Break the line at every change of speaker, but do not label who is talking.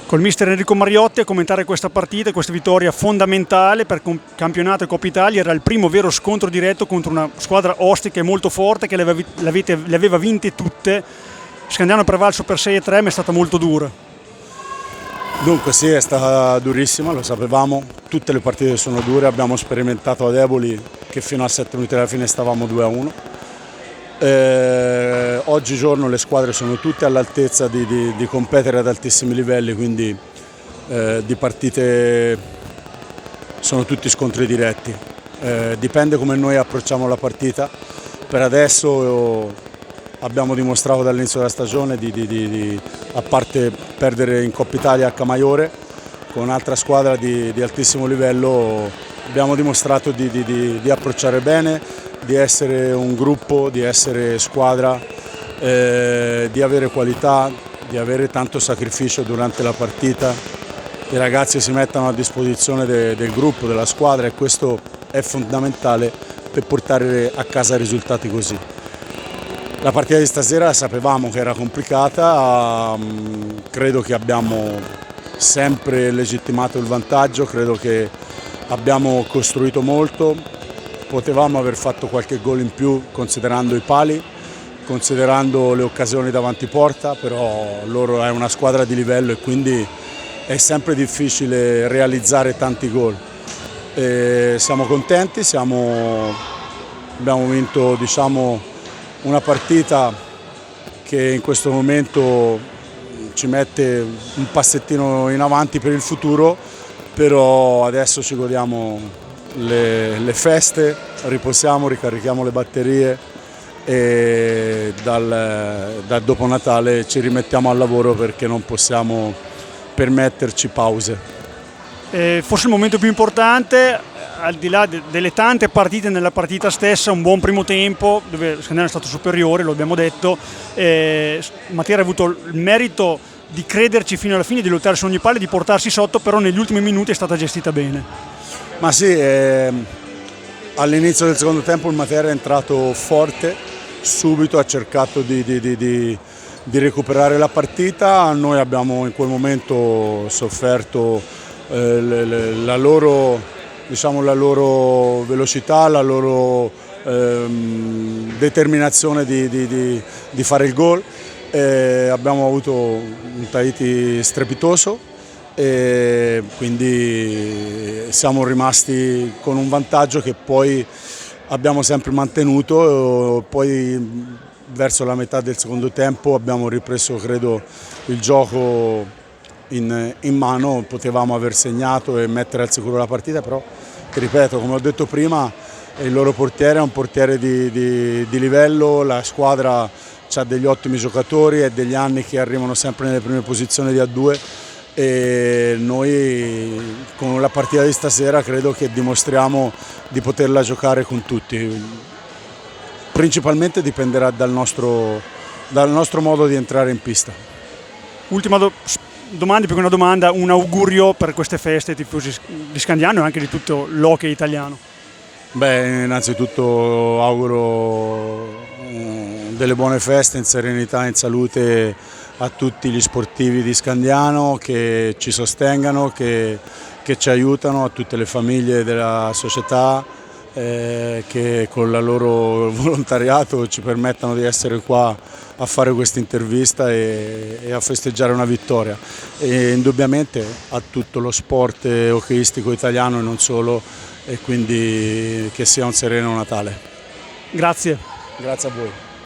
col mister Enrico Mariotti a commentare questa partita, questa vittoria fondamentale per il campionato e Coppa Italia. Era il primo vero scontro diretto contro una squadra ostica e molto forte che le aveva vinte tutte. Scandiano prevalso per 6-3, ma è stata molto dura.
Dunque sì, è stata durissima, lo sapevamo, tutte le partite sono dure, abbiamo sperimentato ad Eboli che fino a 7 minuti alla fine stavamo 2-1. Oggigiorno le squadre sono tutte all'altezza di competere ad altissimi livelli, quindi di partite sono tutti scontri diretti. Dipende come noi approcciamo la partita. Per adesso abbiamo dimostrato dall'inizio della stagione a parte perdere in Coppa Italia a Camaiore con un'altra squadra di altissimo livello, abbiamo dimostrato di approcciare bene, di essere un gruppo, di essere squadra, di avere qualità, di avere tanto sacrificio durante la partita. I ragazzi si mettono a disposizione del gruppo, della squadra, e questo è fondamentale per portare a casa risultati così. La partita di stasera sapevamo che era complicata, credo che abbiamo sempre legittimato il vantaggio, credo che abbiamo costruito molto, potevamo aver fatto qualche gol in più considerando i pali, considerando le occasioni davanti porta, però loro è una squadra di livello e quindi è sempre difficile realizzare tanti gol. Siamo contenti, abbiamo vinto, diciamo, una partita che in questo momento ci mette un passettino in avanti per il futuro, però adesso ci godiamo le feste, riposiamo, ricarichiamo le batterie e da dopo Natale ci rimettiamo al lavoro perché non possiamo permetterci pause.
Forse il momento più importante, al di là delle tante partite nella partita stessa, un buon primo tempo dove Scandiano è stato superiore, lo abbiamo detto. Matera ha avuto il merito di crederci fino alla fine, di lottare su ogni palla, di portarsi sotto, però negli ultimi minuti è stata gestita bene.
Ma sì, all'inizio del secondo tempo il Matera è entrato forte, subito ha cercato di recuperare la partita. Noi abbiamo in quel momento sofferto la loro velocità, la loro determinazione di fare il gol. Abbiamo avuto un Tahiti strepitoso e quindi siamo rimasti con un vantaggio che poi abbiamo sempre mantenuto. Poi verso la metà del secondo tempo abbiamo ripreso, credo, il gioco in mano, potevamo aver segnato e mettere al sicuro la partita, però ti ripeto, come ho detto prima, il loro portiere è un portiere di livello, la squadra ha degli ottimi giocatori e degli anni che arrivano sempre nelle prime posizioni di A2 e noi con la partita di stasera credo che dimostriamo di poterla giocare con tutti. Principalmente dipenderà dal nostro modo di entrare in pista.
Ultima domanda, più che una domanda, un augurio per queste feste ai tifosi di Scandiano e anche di tutto l'hockey italiano.
Beh, innanzitutto auguro delle buone feste in serenità e in salute a tutti gli sportivi di Scandiano che ci sostengano, che ci aiutano, a tutte le famiglie della società che con il loro volontariato ci permettano di essere qua a fare questa intervista e a festeggiare una vittoria. E indubbiamente a tutto lo sport hockeyistico italiano e non solo, e quindi che sia un sereno Natale.
Grazie.
Grazie a voi.